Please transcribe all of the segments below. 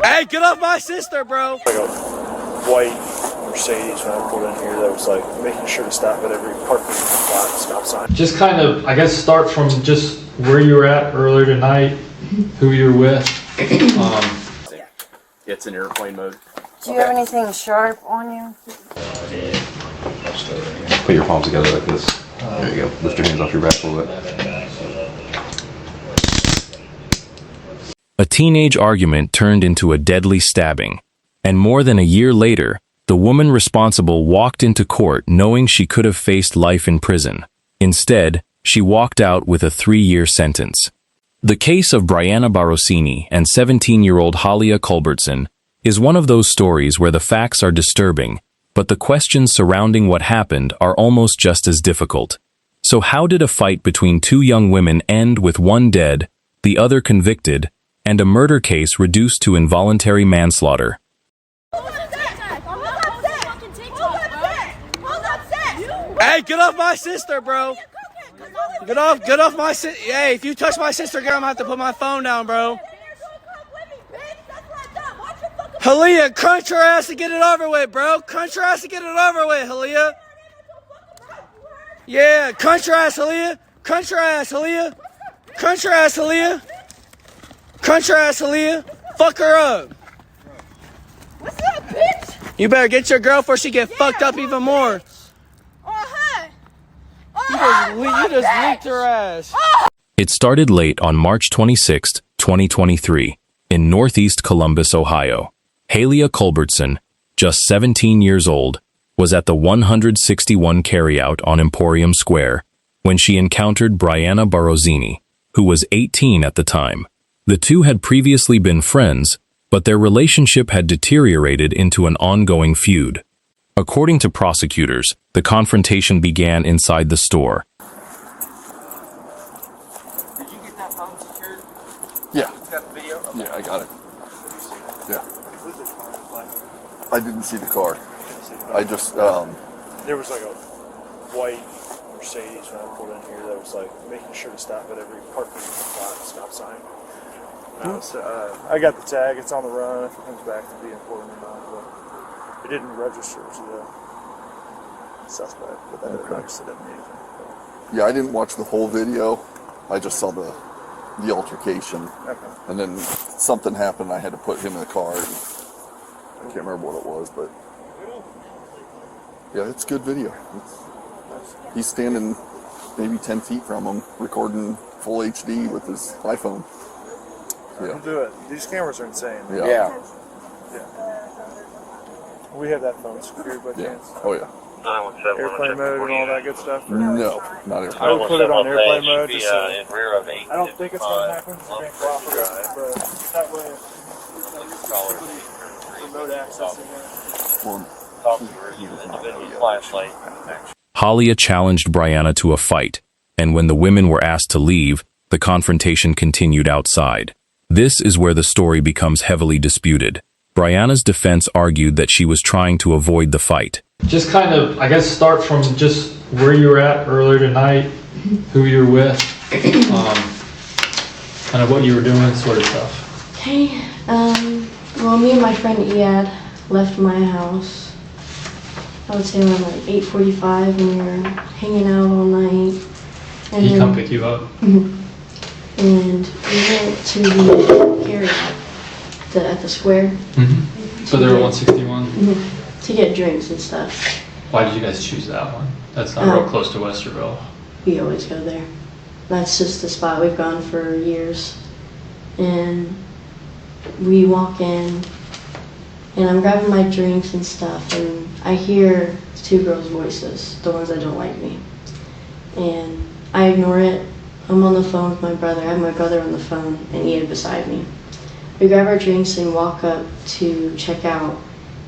Hey, get off my sister, bro! Like a white Mercedes when I pulled in here that was like making sure to stop at every parking lot and stop sign. Just kind of, I guess, start from just where you were at earlier tonight, who you were with. It's in airplane mode. Do you have anything sharp on you? Put your palms together like this. There you go. Lift your hands off your back a little bit. A teenage argument turned into a deadly stabbing, and more than a year later, the woman responsible walked into court knowing she could have faced life in prison. Instead, she walked out with a 3-year sentence. The case of Bryanna Barozzini and 17-year-old Halia Culbertson is one of those stories where the facts are disturbing, but the questions surrounding what happened are almost just as difficult. So how did a fight between two young women end with one dead, the other convicted, and a murder case reduced to involuntary manslaughter? Hey, get off my sister, bro! Get off my sister! Hey, if you touch my sister again, I'm gonna have to put my phone down, bro. Halia, crunch your ass to get it over with, bro. Crunch your ass to get it over with, Halia. Yeah, crunch your ass, Halia. Crunch your ass, Halia. Crunch your ass, Halia. Crunch your ass, Halia. Fuck her up. What's up, bitch? You better get your girl before she get fucked up even more. You just leaked her ass. It started late on March 26, 2023, in northeast Columbus, Ohio. Halia Culbertson, just 17 years old, was at the 161 carryout on Emporium Square when she encountered Bryanna Barozzini, who was 18 at the time. The two had previously been friends, but their relationship had deteriorated into an ongoing feud. According to prosecutors, the confrontation began inside the store. Did you get that phone secured? Yeah. It's got the video? Okay. Yeah, I got it. Yeah. I didn't see the car. I just, There was like a white Mercedes when I pulled in here that was like making sure to stop at every parking lot and stop sign. I got the tag. It's on the run. If it comes back to be important or not, but it didn't register to the suspect. But that didn't register anything. yeah, I didn't watch the whole video. I just saw the altercation. Okay. And then something happened. I had to put him in the car. I can't remember what it was, but yeah, it's good video. He's standing maybe 10 feet from him, recording full HD with his iPhone. Yeah. Don't do it. These cameras are insane. Yeah. We have that phone secured by Yeah. chance. Oh yeah. Airplane mode and all that good stuff. No, not I airplane. would put it on airplane mode just so. In rear of 8. I don't think it's going to happen. We're being cooperative, but that way, remote access in there. Flashlight. Halia challenged Bryanna to a fight, and when the women were asked to leave, the confrontation continued outside. This is where the story becomes heavily disputed. Bryanna's defense argued that she was trying to avoid the fight. Just kind of, I guess, start from just where you were at earlier tonight, who you were with, kind of what you were doing, sort of stuff. Okay, well, me and my friend Iad left my house, I would say around like 8:45, and we were hanging out all night. And He come pick you up? And we went to the carryout at the square. So they were 161? To get drinks and stuff. Why did you guys choose that one? That's not real close to Westerville. We always go there. That's just the spot we've gone for years. And we walk in, and I'm grabbing my drinks and stuff, and I hear two girls' voices, the ones that don't like me. And I ignore it. I'm on the phone with my brother. I have my brother on the phone and Ian beside me. We grab our drinks and walk up to check out,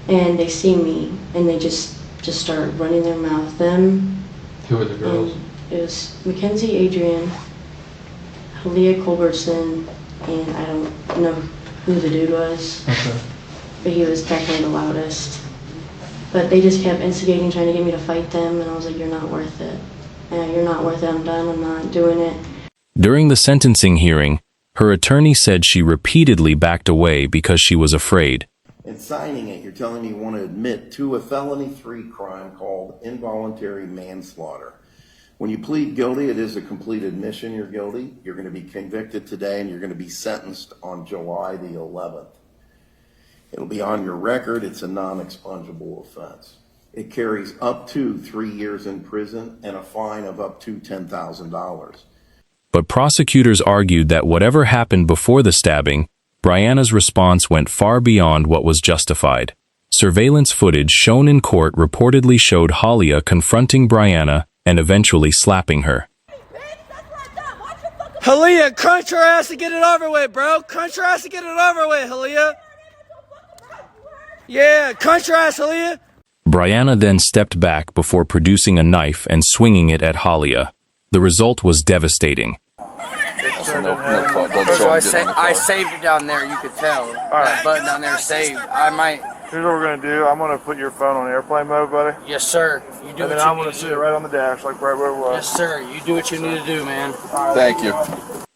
and they see me, and they just start running their mouth. Them. Who were the girls? It was Mackenzie, Adrian, Halia Culbertson, and I don't know who the dude was. Okay. But he was definitely the loudest. But they just kept instigating, trying to get me to fight them, and I was like, you're not worth it. You're not worth it, I'm done, I'm not doing it. During the sentencing hearing, Her attorney said she repeatedly backed away because she was afraid. In signing it, you're telling me you want to admit to a felony 3 crime called involuntary manslaughter. When you plead guilty, it is a complete admission you're guilty. You're going to be convicted today and you're going to be sentenced on July the 11th. It'll be on your record. It's a non-expungible offense. It carries up to 3 years in prison and a fine of up to $10,000. But prosecutors argued that whatever happened before the stabbing, Bryanna's response went far beyond what was justified. Surveillance footage shown in court reportedly showed Halia confronting Bryanna and eventually slapping her. Halia, crunch your ass and get it over with, bro. Crunch your ass and get it over with, Halia. Yeah, crunch your ass, Halia. Bryanna then stepped back before producing a knife and swinging it at Halia. The result was devastating. I saved it down there, you could tell. That button down there saved. I might... Here's what we're going to do. I'm going to put your phone on airplane mode, buddy. Yes, sir. You do and then I'm going to sit right on the dash, like right where it was. Yes, sir. You do what you need to do, man. Thank you.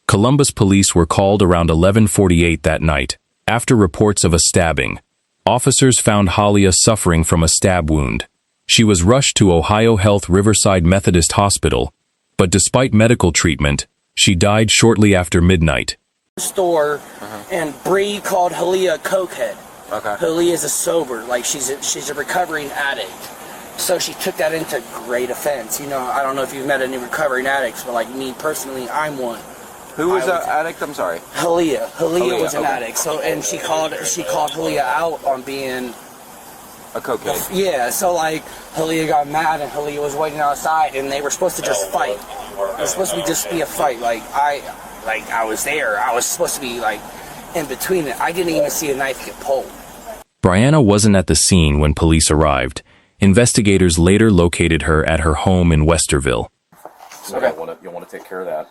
Columbus police were called around 11:48 that night. After reports of a stabbing, officers found Halia suffering from a stab wound. She was rushed to OhioHealth Riverside Methodist Hospital, but despite medical treatment, she died shortly after midnight. Store, and Bree called Halia a cokehead. Okay. Halia is a sober, like she's a recovering addict. So she took that into great offense. You know, I don't know if you've met any recovering addicts, but like me personally, I'm one. Who was that addict? I'm sorry. Halia was an addict. So, and she called Halia out on being a cokehead. Yeah. So like Halia got mad and Halia was waiting outside, and they were supposed to just fight. It was supposed to just be a fight. Like I was there. I was supposed to be like in between it. I didn't even see a knife get pulled. Bryanna wasn't at the scene when police arrived. Investigators later located her at her home in Westerville. So you'll want to take care of that.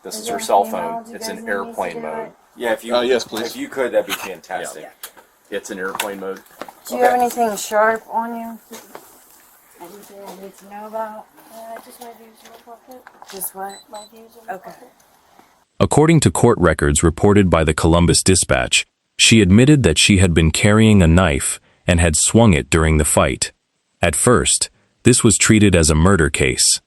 This is her cell phone. It's in airplane mode. Yeah, if you yes, please. If you could, that'd be fantastic. Yeah. It's in airplane mode. Do you have anything sharp on you? Anything I need to know about? Just my views in my pocket. Just what? My views in my pocket. According to court records reported by the Columbus Dispatch, she admitted that she had been carrying a knife and had swung it during the fight. At first, this was treated as a murder case.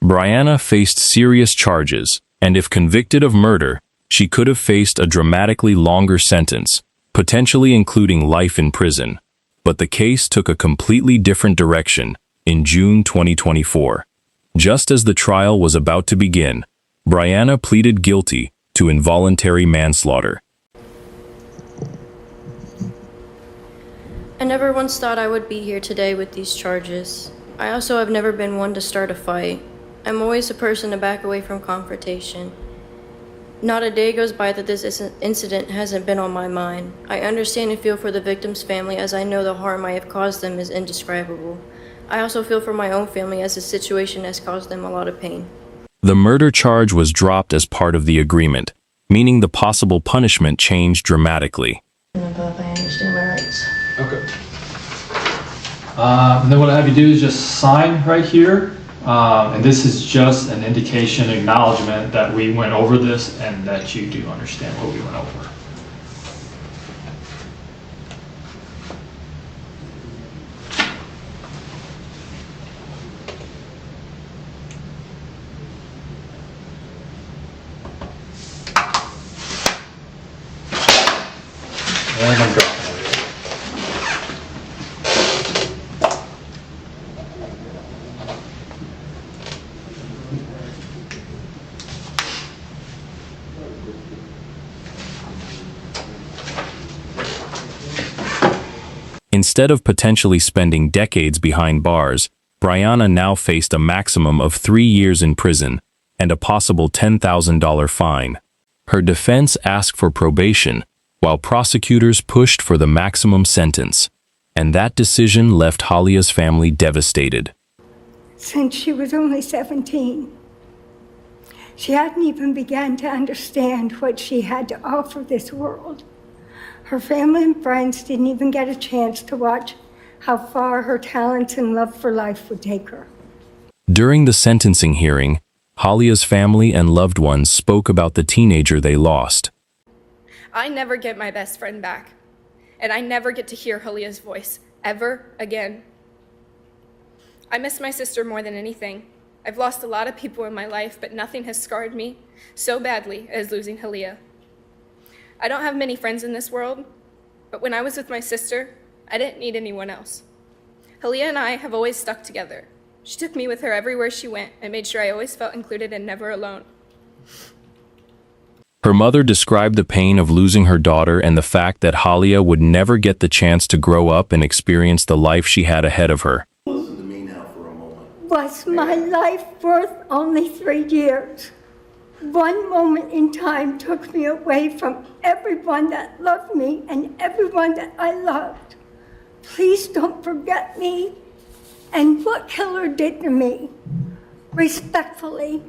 Bryanna faced serious charges, and if convicted of murder, she could have faced a dramatically longer sentence, potentially including life in prison. But the case took a completely different direction in June 2024. Just as the trial was about to begin, Bryanna pleaded guilty to involuntary manslaughter. I never once thought I would be here today with these charges. I also have never been one to start a fight. I'm always a person to back away from confrontation. Not a day goes by that this incident hasn't been on my mind. I understand and feel for the victim's family, as I know the harm I have caused them is indescribable. I also feel for my own family, as the situation has caused them a lot of pain. The murder charge was dropped as part of the agreement, meaning the possible punishment changed dramatically. I understand my rights. Okay. And then what I have you do is just sign right here. And this is just an indication, acknowledgement that we went over this and that you do understand what we went over. And I'm dropping it. Instead of potentially spending decades behind bars, Bryanna now faced a maximum of 3 years in prison and a possible $10,000 fine. Her defense asked for probation, while prosecutors pushed for the maximum sentence, and that decision left Halia's family devastated. Since she was only 17, she hadn't even begun to understand what she had to offer this world. Her family and friends didn't even get a chance to watch how far her talents and love for life would take her. During the sentencing hearing, Halia's family and loved ones spoke about the teenager they lost. I never get my best friend back, and I never get to hear Halia's voice ever again. I miss my sister more than anything. I've lost a lot of people in my life, but nothing has scarred me so badly as losing Halia. I don't have many friends in this world, but when I was with my sister, I didn't need anyone else. Halia and I have always stuck together. She took me with her everywhere she went and made sure I always felt included and never alone. Her mother described the pain of losing her daughter and the fact that Halia would never get the chance to grow up and experience the life she had ahead of her. Listen to me now for a moment. Was my life worth only 3 years? One moment in time took me away from everyone that loved me and everyone that I loved. Please don't forget me and what Killer did to me. Respectfully,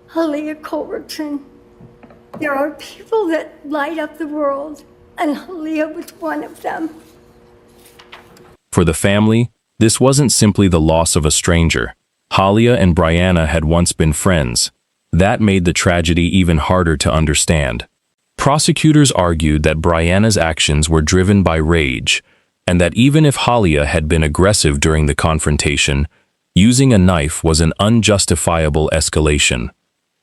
Halia Culbertson. There are people that light up the world, and Halia was one of them. For the family, this wasn't simply the loss of a stranger. Halia and Bryanna had once been friends. That made the tragedy even harder to understand. Prosecutors argued that Bryanna's actions were driven by rage, and that even if Halia had been aggressive during the confrontation, using a knife was an unjustifiable escalation.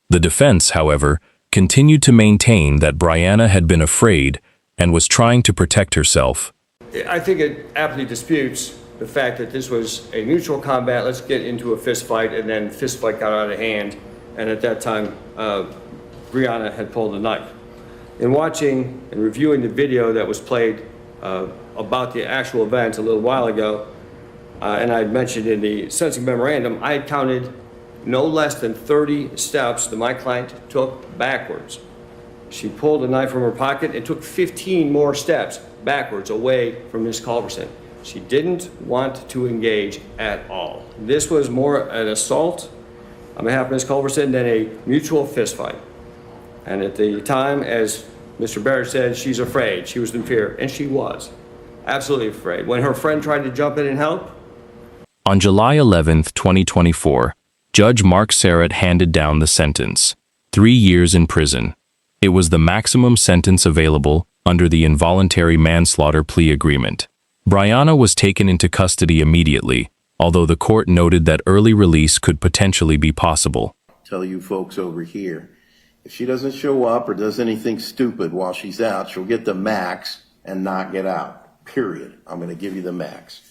The defense, however, continued to maintain that Bryanna had been afraid and was trying to protect herself. I think it aptly disputes the fact that this was a mutual combat, let's get into a fist fight, and then fist fight got out of hand, and at that time, Bryanna had pulled a knife. In watching and reviewing the video that was played about the actual event a little while ago, and I mentioned in the sentencing memorandum, I had counted no less than 30 steps that my client took backwards. She pulled a knife from her pocket and took 15 more steps backwards away from Ms. Culbertson. She didn't want to engage at all. This was more an assault on behalf of Ms. Culbertson than a mutual fist fight. And at the time, as Mr. Barrett said, she's afraid. She was in fear, and she was absolutely afraid. When her friend tried to jump in and help. On July 11, 2024, Judge Mark Serrett handed down the sentence, 3 years in prison. It was the maximum sentence available under the involuntary manslaughter plea agreement. Bryanna was taken into custody immediately, although the court noted that early release could potentially be possible. Tell you folks over here, if she doesn't show up or does anything stupid while she's out, she'll get the max and not get out. Period. I'm going to give you the max.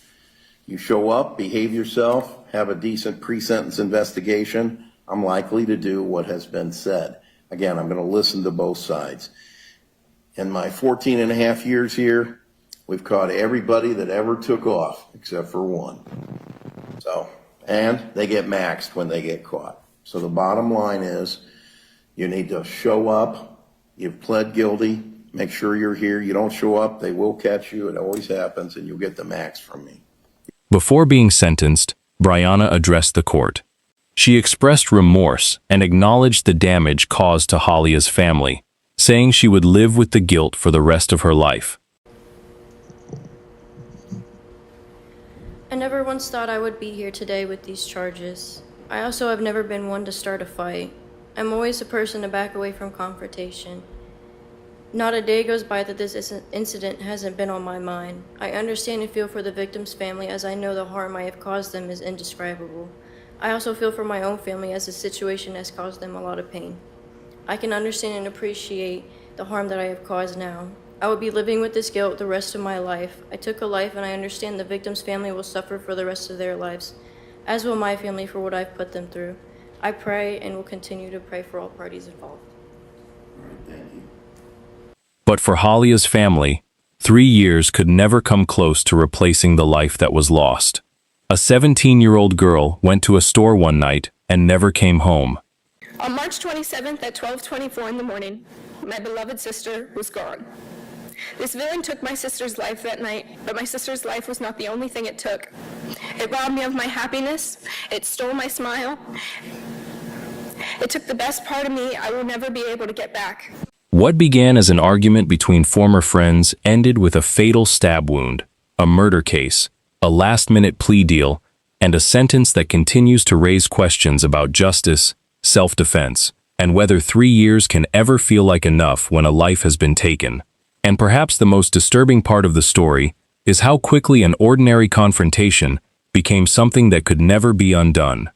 You show up, behave yourself, have a decent pre-sentence investigation, I'm likely to do what has been said. Again, I'm going to listen to both sides. In my 14 and a half years here, we've caught everybody that ever took off, except for one. And they get maxed when they get caught. So the bottom line is, you need to show up, you've pled guilty, make sure you're here, you don't show up, they will catch you, it always happens, and you'll get the max from me. Before being sentenced, Bryanna addressed the court. She expressed remorse and acknowledged the damage caused to Halia's family, saying she would live with the guilt for the rest of her life. I never once thought I would be here today with these charges. I also have never been one to start a fight. I'm always a person to back away from confrontation. Not a day goes by that this incident hasn't been on my mind. I understand and feel for the victim's family, as I know the harm I have caused them is indescribable. I also feel for my own family, as the situation has caused them a lot of pain. I can understand and appreciate the harm that I have caused now. I will be living with this guilt the rest of my life. I took a life, and I understand the victim's family will suffer for the rest of their lives, as will my family for what I've put them through. I pray and will continue to pray for all parties involved. But for Halia's family, 3 years could never come close to replacing the life that was lost. A 17-year-old girl went to a store one night and never came home. On March 27th at 12:24 in the morning, my beloved sister was gone. This villain took my sister's life that night, but my sister's life was not the only thing it took. It robbed me of my happiness. It stole my smile. It took the best part of me I will never be able to get back. What began as an argument between former friends ended with a fatal stab wound, a murder case, a last-minute plea deal, and a sentence that continues to raise questions about justice, self-defense, and whether 3 years can ever feel like enough when a life has been taken. And perhaps the most disturbing part of the story is how quickly an ordinary confrontation became something that could never be undone.